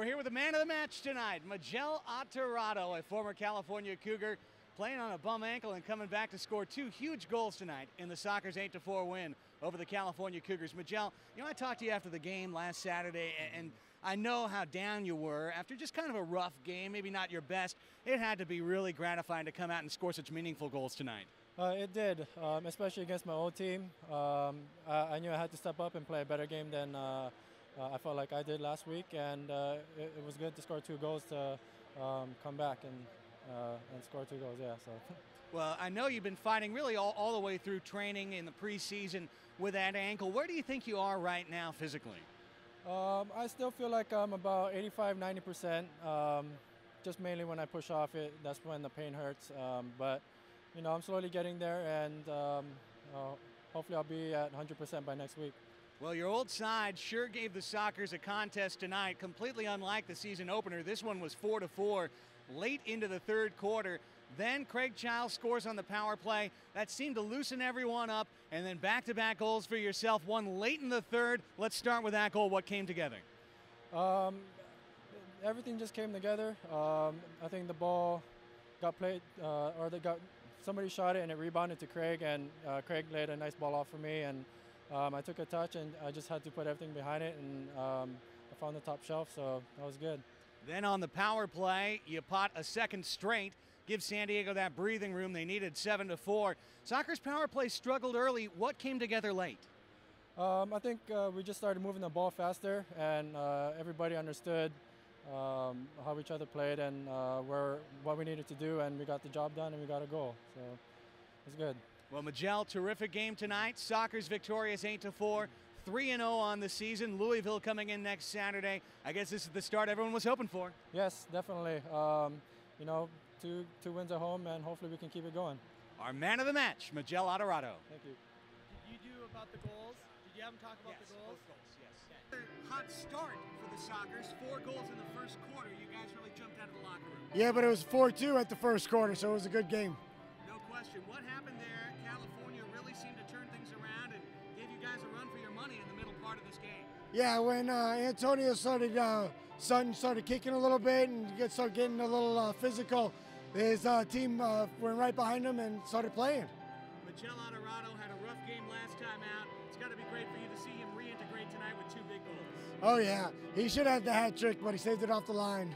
We're here with the man of the match tonight, Miguel Alvarado, a former California Cougar, playing on a bum ankle and coming back to score two huge goals tonight in the Sockers 8-4 win over the California Cougars. Miguel, you know, I talked to you after the game last Saturday, and I know how down you were after just kind of a rough game, maybe not your best. It had to be really gratifying to come out and score such meaningful goals tonight. It did, especially against my old team. I knew I had to step up and play a better game than I felt like I did last week, and it was good to score two goals to come back and score two goals. Yeah. So. Well, I know you've been fighting really all the way through training in the preseason with that ankle. Where do you think you are right now physically? I still feel like I'm about 85–90%. Just mainly when I push off it, that's when the pain hurts. But you know, I'm slowly getting there, and hopefully I'll be at 100% by next week. Well, your old side sure gave the Sockers a contest tonight, completely unlike the season opener. This one was 4-4 late into the third quarter. Then Craig Childs scores on the power play. That seemed to loosen everyone up, and then back-to-back goals for yourself, one late in the third. Let's start with that goal. What came together? Everything just came together. I think the ball got played, somebody shot it and it rebounded to Craig, and Craig laid a nice ball off for me, and I took a touch and I just had to put everything behind it, and I found the top shelf, so that was good. Then on the power play, you pot a second straight, give San Diego that breathing room they needed. 7-4. Sockers power play struggled early. What came together late? I think we just started moving the ball faster, and everybody understood how each other played and what we needed to do, and we got the job done and we got a goal. So it was good. Well, Miguel, terrific game tonight. Sockers victorious 8-4, 3-0 on the season. Louisville coming in next Saturday. I guess this is the start everyone was hoping for. Yes, definitely. You know, two wins at home, and hopefully we can keep it going. Our man of the match, Miguel Alvarado. Thank you. Did you do about the goals? Did you have him talk about the goals? Both goals, yes. Hot start for the Sockers. 4 goals in the first quarter. You guys really jumped out of the locker room. Yeah, but it was 4-2 at the first quarter, so it was a good game. No question. What happened there? California really seemed to turn things around and gave you guys a run for your money in the middle part of this game. Yeah, when Antonio Sutton started kicking a little bit and started getting a little physical, his team went right behind him and started playing. Miguel Alvarado had a rough game last time out. It's got to be great for you to see him reintegrate tonight with 2 big goals. Oh yeah, he should have the hat trick, but he saved it off the line.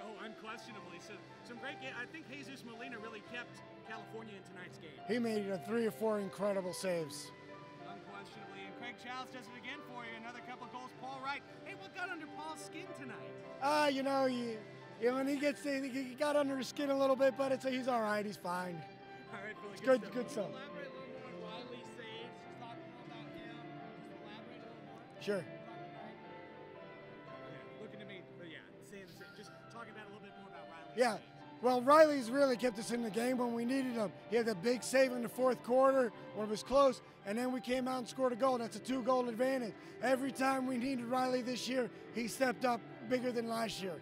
Oh, unquestionably. So some great game. I think Jesus Molina really kept California in tonight's game. He made 3 or 4 incredible saves. Unquestionably. And Craig Childs does it again for you. Another couple goals. Paul Wright. Hey, what got under Paul's skin tonight? You know, when he got under his skin a little bit, but he's all right. He's fine. All right, Billy. It's good stuff. Elaborate a little more on Riley's saves. Just talk about him. Just elaborate a little more. Sure. Looking to me, but yeah, saying the same. Just talking about a little bit more about Riley. Yeah. Well, Riley's really kept us in the game when we needed him. He had the big save in the fourth quarter when it was close, and then we came out and scored a goal. That's a 2-goal advantage. Every time we needed Riley this year, he stepped up bigger than last year.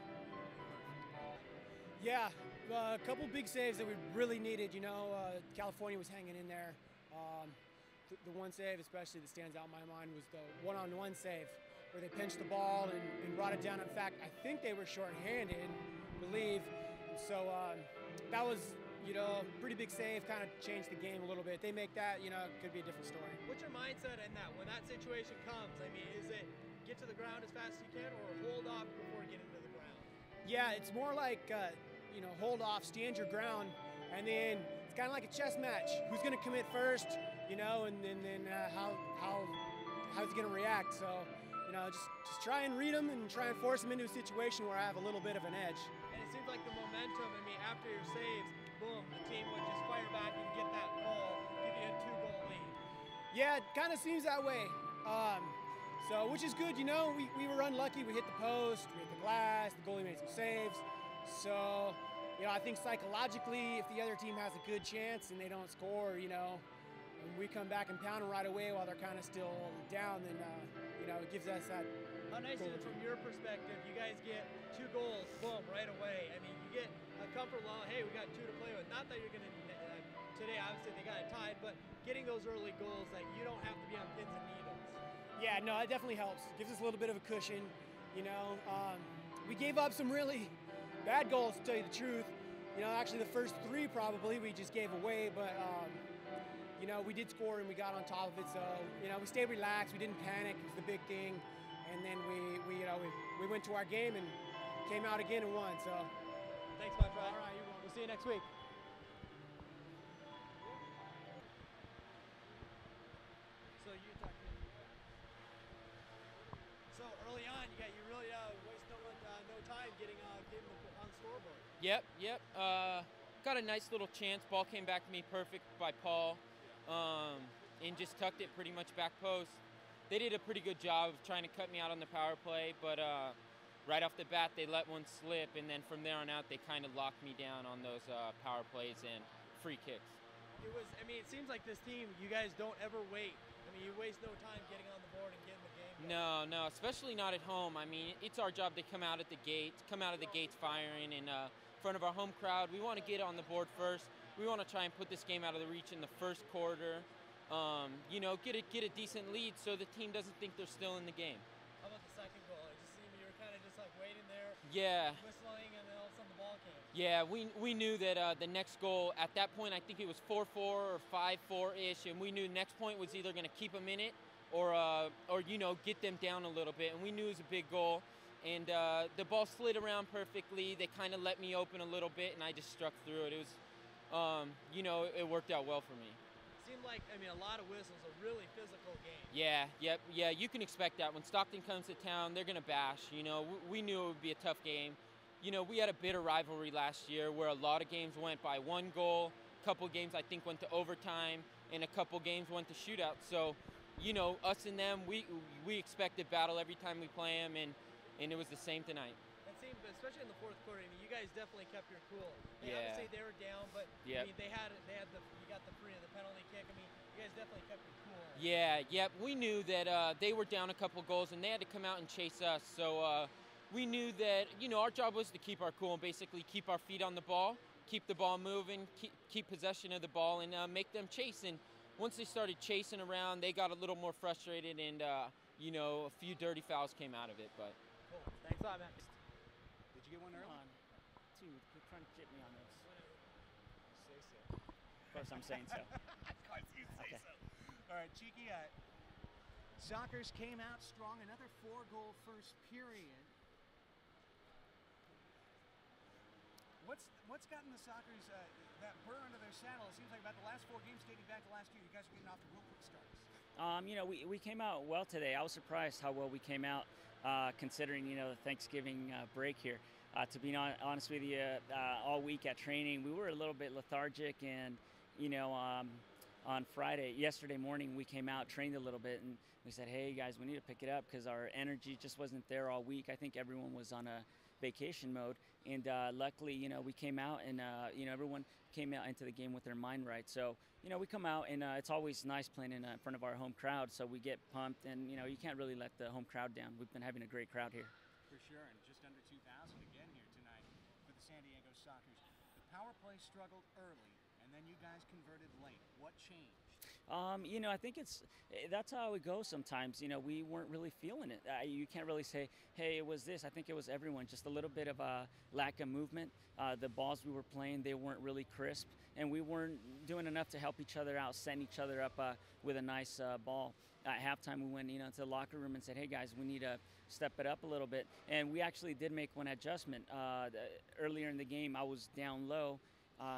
Yeah, a couple big saves that we really needed. You know, California was hanging in there. The one save especially that stands out in my mind was the one-on-one save where they pinched the ball and brought it down. In fact, I think they were shorthanded, I believe. So that was, you know, a pretty big save, kind of changed the game a little bit. If they make that, you know, it could be a different story. What's your mindset in that? When that situation comes, I mean, is it get to the ground as fast as you can or hold off before getting to the ground? Yeah, it's more like, you know, hold off, stand your ground, and then it's kind of like a chess match. Who's going to commit first, you know, and then how he's going to react. So, you know, just try and read him and try and force him into a situation where I have a little bit of an edge. And it seems like the momentum, I mean, after your saves, boom, the team would just fire back and get that goal, give you a 2-goal lead. Yeah, it kind of seems that way. So, which is good, you know, we were unlucky. We hit the post, we hit the glass, the goalie made some saves. So, you know, I think psychologically, if the other team has a good chance and they don't score, you know, and we come back and pound them right away while they're kind of still down, then, you know, it gives us that. How nice is it from your perspective? You guys get 2 goals, boom, right away. I mean, you get a comfort level, hey, we got 2 to play with. Not that you're going to, today, obviously, they got it tied, but getting those early goals that you don't have to be on pins and needles. Yeah, no, it definitely helps. Gives us a little bit of a cushion, you know. we gave up some really bad goals, to tell you the truth. You know, actually the first 3 probably we just gave away, but you know, we did score and we got on top of it. So, you know, we stayed relaxed. We didn't panic. It was the big thing. And then we went to our game and came out again and won. So, Thanks, my friend. all right, you're welcome. We'll see you next week. So you talk to me. So early on, you really waste no time getting on the scoreboard. Yep. Got a nice little chance. Ball came back to me perfect by Paul, and just tucked it pretty much back post. They did a pretty good job of trying to cut me out on the power play, but right off the bat they let one slip, and then from there on out they kind of locked me down on those power plays and free kicks. It seems like this team, you guys don't ever wait. You waste no time getting on the board and getting the game going. No, especially not at home. It's our job to come out of the gates firing in front of our home crowd. We want to get on the board first. We want to try and put this game out of the reach in the first quarter. You know, get a decent lead so the team doesn't think they're still in the game. How about the second goal? It just seemed you were kind of just like waiting there, Yeah. whistling, and then all of a sudden the ball came. Yeah, we knew that the next goal, at that point I think it was 4-4 or 5-4-ish, and we knew the next point was either going to keep them in it or you know, get them down a little bit, and we knew it was a big goal. And the ball slid around perfectly. They kind of let me open a little bit, and I just struck through it. It was, you know, it worked out well for me. Seemed like, a lot of whistles, a really physical game. Yeah, you can expect that. When Stockton comes to town, they're going to bash. You know, we knew it would be a tough game. You know, we had a bitter rivalry last year where a lot of games went by 1 goal. A couple games, I think, went to overtime, and a couple games went to shootouts. So, you know, us and them, we expected battle every time we play them, and it was the same tonight. It seemed, especially in the fourth quarter, you guys definitely kept your cool. Yeah. Obviously they were down, but Yep. they had you got the penalty kick. You guys definitely kept your cool. Yeah, we knew that they were down a couple goals and they had to come out and chase us. So we knew that, you know, our job was to keep our cool and basically keep our feet on the ball, keep the ball moving, keep possession of the ball, and make them chase. And once they started chasing around, they got a little more frustrated, and you know, a few dirty fouls came out of it. But Cool. Thanks a lot, man. Did you get one early? Dude, quit trying to chip me on this. Say so. Of course I'm saying so. Of course you say Okay. so. All right, Cheeky, Sockers came out strong. Another 4-goal first period. What's gotten the Sockers that burr under their saddle? It seems like about the last 4 games dating back to last year, you guys are getting off to real quick starts. You know, we came out well today. I was surprised how well we came out, considering, you know, the Thanksgiving break here. To be honest with you, all week at training, we were a little bit lethargic, and, you know, on yesterday morning, we came out, trained a little bit, and we said, hey guys, we need to pick it up because our energy just wasn't there all week. I think everyone was on a vacation mode, and luckily, you know, we came out, and you know, everyone came out into the game with their mind right. So, you know, we come out, and it's always nice playing in front of our home crowd, so we get pumped, and, you know, you can't really let the home crowd down. We've been having a great crowd here. For sure, and just under 2,000 again here tonight for the San Diego Sockers. The power play struggled early, and then you guys converted late. What changed? You know, I think that's how it goes sometimes. You know, we weren't really feeling it. You can't really say, hey, it was this. I think it was everyone. Just a little bit of a lack of movement. The balls we were playing, they weren't really crisp, and we weren't doing enough to help each other out, setting each other up with a nice ball. At halftime, we went, you know, to the locker room and said, hey guys, we need to step it up a little bit. And we actually did make one adjustment. Earlier in the game, I was down low.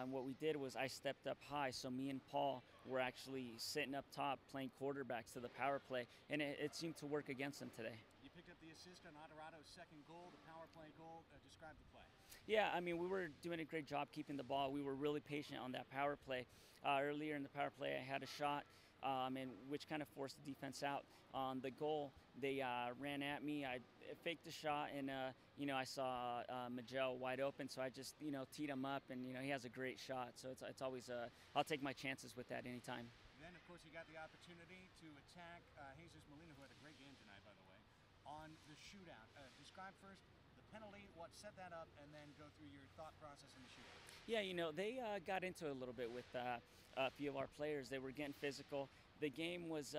What we did was I stepped up high, so me and Paul were actually sitting up top playing quarterbacks to the power play, and it seemed to work against them today. You picked up the assist on Adorado's second goal, the power play goal. Describe the play. Yeah, I mean, we were doing a great job keeping the ball. We were really patient on that power play. Earlier in the power play, I had a shot, and which kind of forced the defense out. On the goal, they ran at me. I faked the shot, and you know, I saw Miguel wide open, so I just, you know, teed him up, and, you know, he has a great shot. So it's always I'll take my chances with that anytime. Then, of course, you got the opportunity to attack Jesus Molina, who had a great game tonight, by the way, on the shootout. Describe first the penalty, what set that up, and then go through your thought process in the shootout. Yeah, you know, they got into it a little bit with a few of our players. They were getting physical. the game was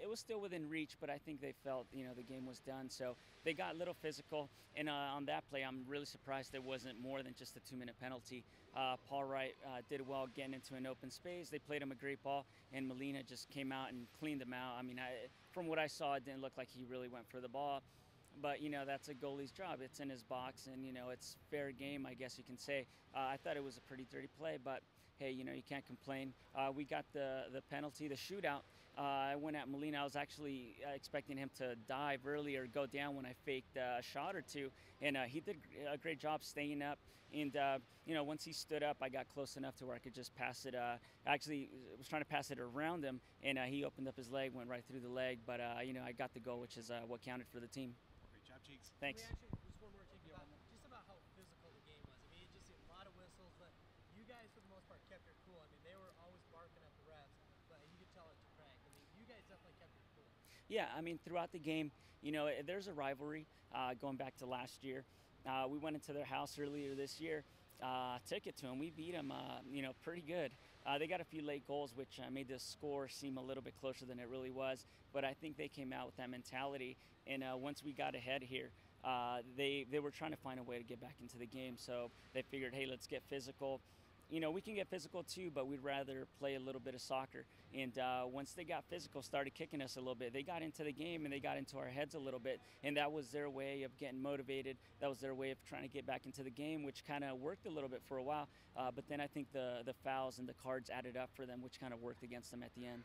it was still within reach, but I think they felt the game was done. So they got a little physical, and on that play, I'm really surprised there wasn't more than just a 2-minute penalty. Paul Wright did well getting into an open space. They played him a great ball, and Molina just came out and cleaned them out. I mean, from what I saw, it didn't look like he really went for the ball. But, that's a goalie's job. It's in his box, and, it's fair game, I guess you can say. I thought it was a pretty dirty play, but, hey, you can't complain. We got the penalty, the shootout. I went at Molina. I was actually expecting him to dive early or go down when I faked a shot or two, and he did a great job staying up. And, once he stood up, I got close enough to where I could just pass it. Actually, I was trying to pass it around him, and he opened up his leg, went right through the leg. But, I got the goal, which is what counted for the team. Great job, Cheeks. Thanks. Just one more thing about how physical the game was. I mean, just a lot of whistles, but you guys, for the most part, kept your cool. I mean, they were always barking at the refs, but you could tell it to Craig. I mean, you guys definitely kept your cool. Yeah, I mean, throughout the game, there's a rivalry going back to last year. We went into their house earlier this year, took it to them. We beat them, pretty good. They got a few late goals, which made the score seem a little bit closer than it really was. But I think they came out with that mentality. And once we got ahead here, they were trying to find a way to get back into the game. So they figured, hey, let's get physical. We can get physical too, but we'd rather play a little bit of soccer. And once they got physical, started kicking us a little bit, they got into the game and they got into our heads a little bit. And that was their way of getting motivated. That was their way of trying to get back into the game, which kind of worked a little bit for a while. But then I think the fouls and the cards added up for them, which kind of worked against them at the end.